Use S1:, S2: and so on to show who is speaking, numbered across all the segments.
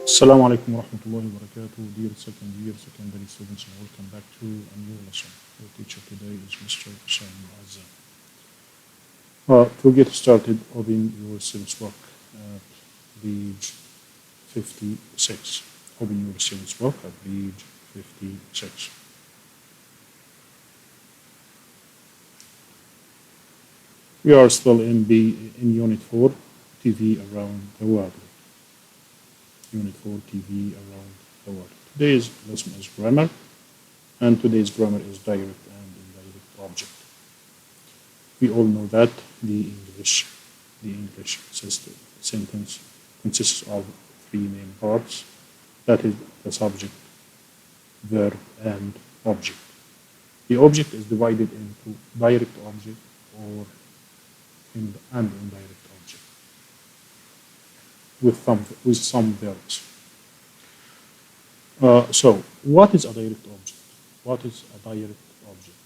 S1: Assalamu alaikum wa rahmatullahi wa barakatuh. Dear second year secondary students, welcome back to a new lesson. Your teacher today is Mr. Hussein Muazzam. To get started, open your syllabus book at page 56. Open your syllabus book at page 56. We are still in Unit 4, TV around the world. Unit 4 TV around the world. Today's lesson is grammar, and today's grammar is direct and indirect object. We all know that the English sentence consists of three main parts. That is the subject, verb, and object. The object is divided into direct object or and indirect object with some verbs. So, what is a direct object? What is a direct object?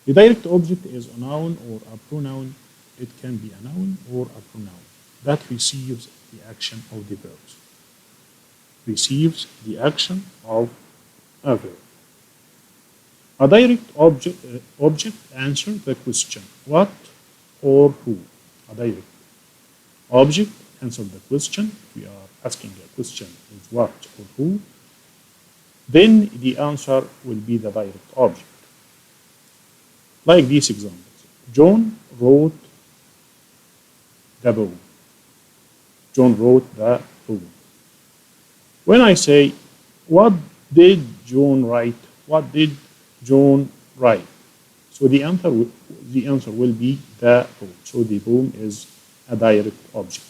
S1: The direct object is a noun or a pronoun. It can be a noun or a pronoun that receives the action of the verbs. Receives the action of a verb. A direct object answers the question what or who. A direct object answer the question. If we are asking a question with what or who, then the answer will be the direct object. Like these examples. John wrote the poem. John wrote the poem. When I say, what did John write? What did John write? So the answer will be the poem. So the poem is a direct object.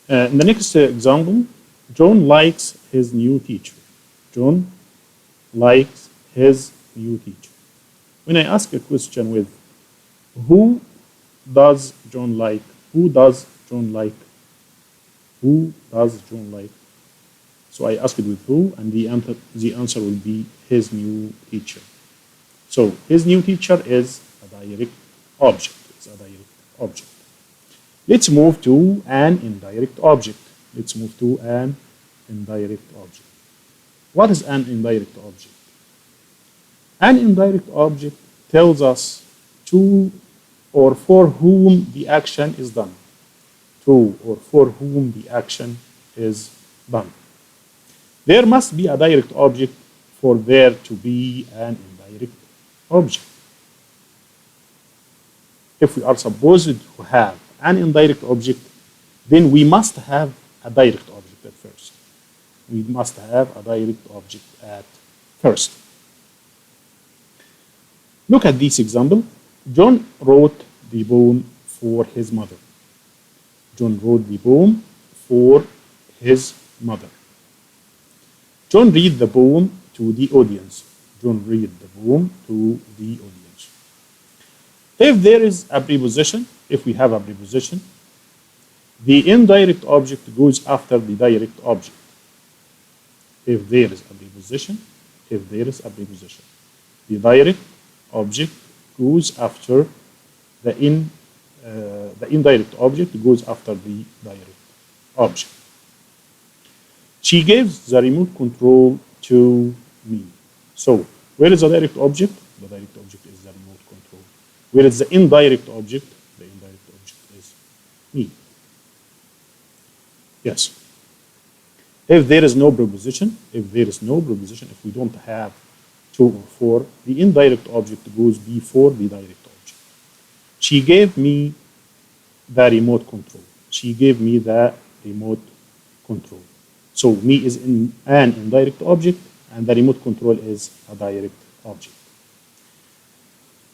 S1: In the next example, John likes his new teacher. John likes his new teacher. When I ask a question with who does John like? Who does John like? Who does John like? So I ask it with who, and the answer will be his new teacher. So his new teacher is a direct object. It's a direct object. Let's move to an indirect object. Let's move to an indirect object. What is an indirect object? An indirect object tells us to or for whom the action is done. To or for whom the action is done. There must be a direct object for there to be an indirect object. If we are supposed to have an indirect object, then we must have a direct object at first. We must have a direct object at first. Look at this example. John wrote the poem for his mother. John wrote the poem for his mother. John read the poem to the audience. John read the poem to the audience. If there is a preposition, if we have a preposition, the indirect object goes after the direct object. If there is a preposition, the direct object goes after the indirect object goes after the direct object. She gives the remote control to me. So, where is the direct object? The direct object is the remote control. Where is the indirect object? The indirect object is me. Yes. If there is no preposition, if we don't have to or for, the indirect object goes before the direct object. She gave me the remote control. She gave me the remote control. So me is an indirect object, and the remote control is a direct object.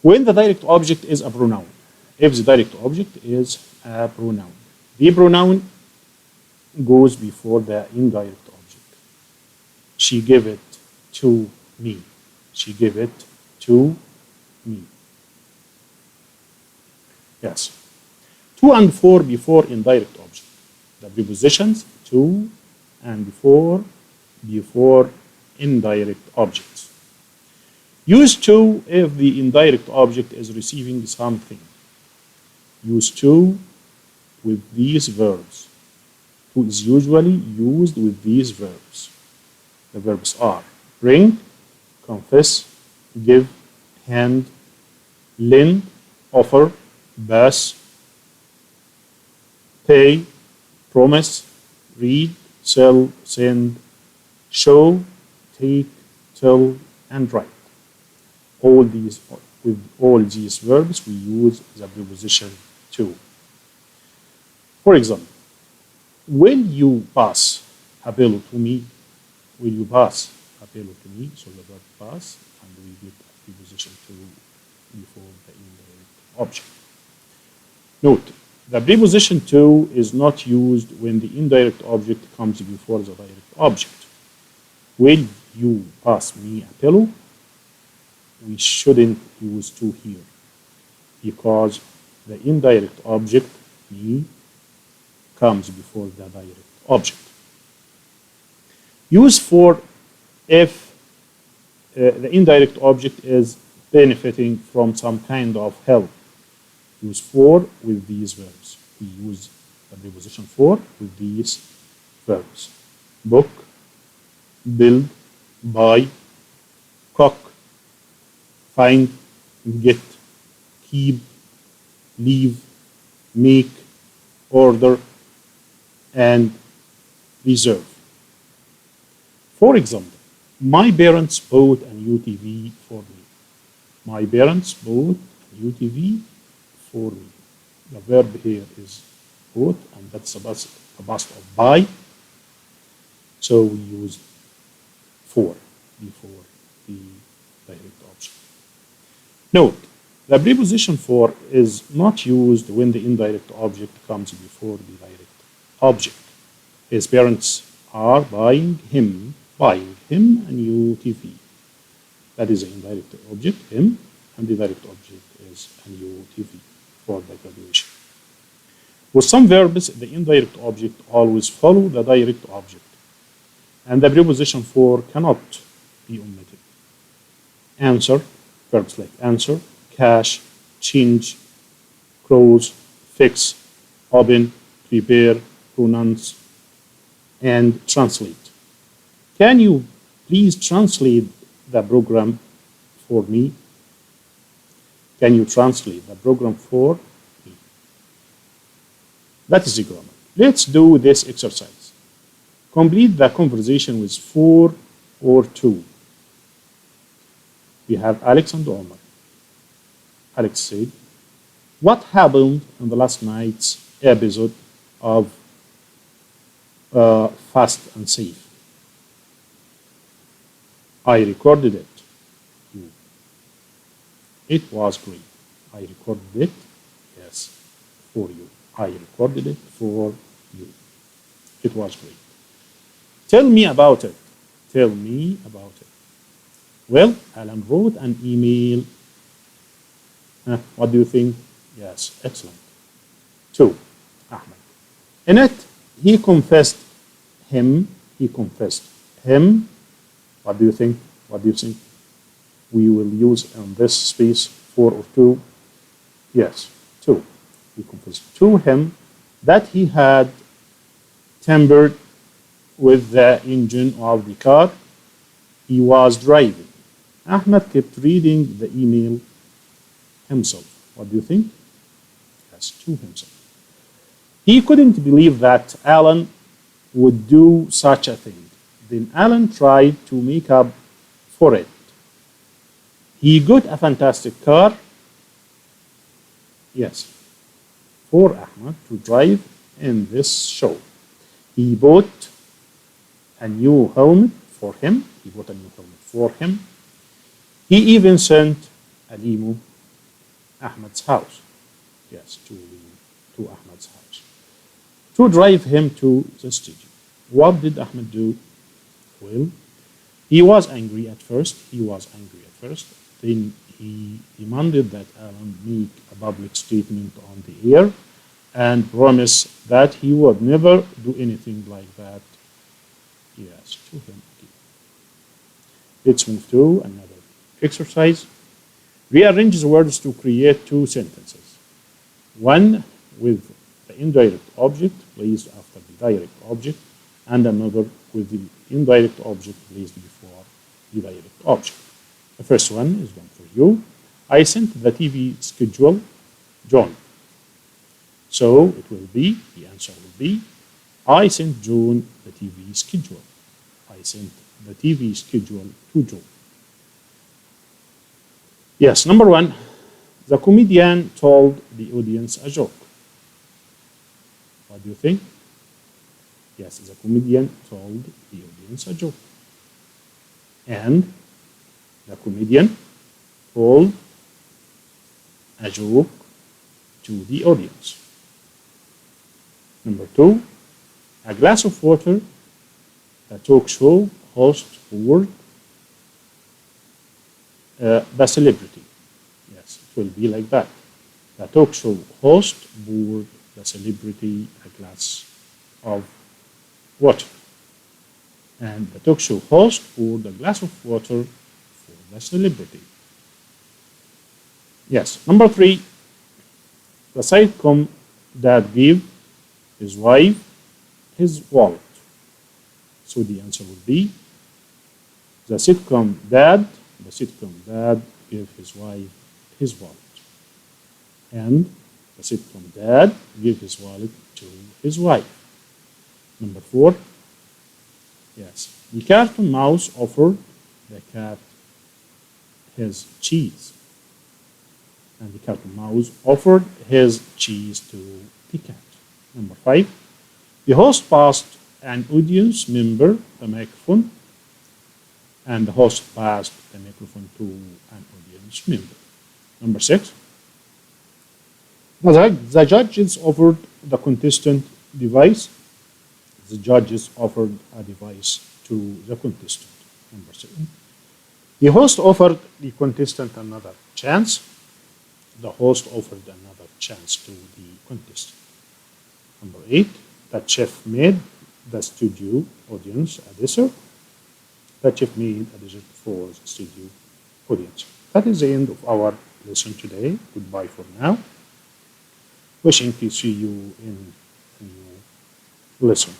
S1: When the direct object is a pronoun, if the direct object is a pronoun, the pronoun goes before the indirect object. She gave it to me. She gave it to me. Yes. To and for before indirect object. The prepositions to and before indirect objects. Use to if the indirect object is receiving something. Use to with these verbs. To is usually used with these verbs. The verbs are bring, confess, give, hand, lend, offer, pass, pay, promise, read, sell, send, show, take, tell, and write. With all these verbs, we use the preposition to. For example, will you pass a pillow to me? Will you pass a pillow to me? So the verb pass, and we get a preposition to before the indirect object. Note, the preposition to is not used when the indirect object comes before the direct object. Will you pass me a pillow? We shouldn't use to here because the indirect object, me, comes before the direct object. Use for if the indirect object is benefiting from some kind of help. Use for with these verbs. We use the preposition for with these verbs. Book, build, buy, cook, find, get, keep, leave, make, order, and reserve. For example, my parents bought a new TV for me. My parents bought a new TV for me. The verb here is bought, and that's a past of buy. So we use for before the direct object. Note, the preposition for is not used when the indirect object comes before the direct object. His parents are buying him a new TV. That is the indirect object, him, and the direct object is a new TV for the graduation. With some verbs, the indirect object always follow the direct object, and the preposition for cannot be omitted. Answer, verbs like answer, cash, change, close, fix, open, prepare, pronounce, and translate. Can you please translate the program for me? Can you translate the program for me? That is the grammar. Let's do this exercise. Complete the conversation with for or to. We have Alex and Omar. Alex said, what happened in the last night's episode of Fast and Safe? I recorded it. You. It was great. I recorded it, yes, for you. I recorded it for you. It was great. Tell me about it. Tell me about it. Well, Alan wrote an email. What do you think? Yes, excellent. 2. Ahmed. In it, he confessed him. He confessed him. What do you think? What do you think? We will use in this space 4 or 2. Yes, 2. He confessed to him that he had tampered with the engine of the car he was driving. Ahmed kept reading the email himself. What do you think? Yes, to himself. He couldn't believe that Alan would do such a thing. Then Alan tried to make up for it. He got a fantastic car, yes, for Ahmed to drive in this show. He bought a new helmet for him. He bought a new helmet for him. He even sent a limo Ahmed's house. Yes, to Ahmed's house. To drive him to the studio. What did Ahmed do? Well, he was angry at first. Then he demanded that Alan make a public statement on the air and promise that he would never do anything like that. Yes, to him again. Let's move to another exercise. Rearrange the words to create 2 sentences. One with the indirect object placed after the direct object, and another with the indirect object placed before the direct object. The first one is done for you. I sent the TV schedule, John. So it will be, the answer will be, I sent John the TV schedule. I sent the TV schedule to John. Yes, number one, the comedian told the audience a joke. What do you think? Yes, the comedian told the audience a joke. And the comedian told a joke to the audience. Number two, a glass of water, a talk show host poured the celebrity. Yes, it will be like that. The talk show host poured the celebrity a glass of water. And the talk show host poured a glass of water for the celebrity. Yes. Number three, the sitcom dad gave his wife his wallet. So the answer would be the sitcom dad gave his wife his wallet. And the sitcom dad gave his wallet to his wife. Number four, yes, the cartoon mouse offered the cat his cheese. And the cartoon mouse offered his cheese to the cat. Number five, the host passed an audience member the microphone, and the host passed the microphone to an audience member. Number six, the judges offered the contestant device. The judges offered a device to the contestant. Number seven, the host offered the contestant another chance. The host offered another chance to the contestant. Number eight, the chef made the studio audience a dessert. The chef made a dessert for the studio audience. That is the end of our lesson today. Goodbye for now. Wishing to see you in a new lesson.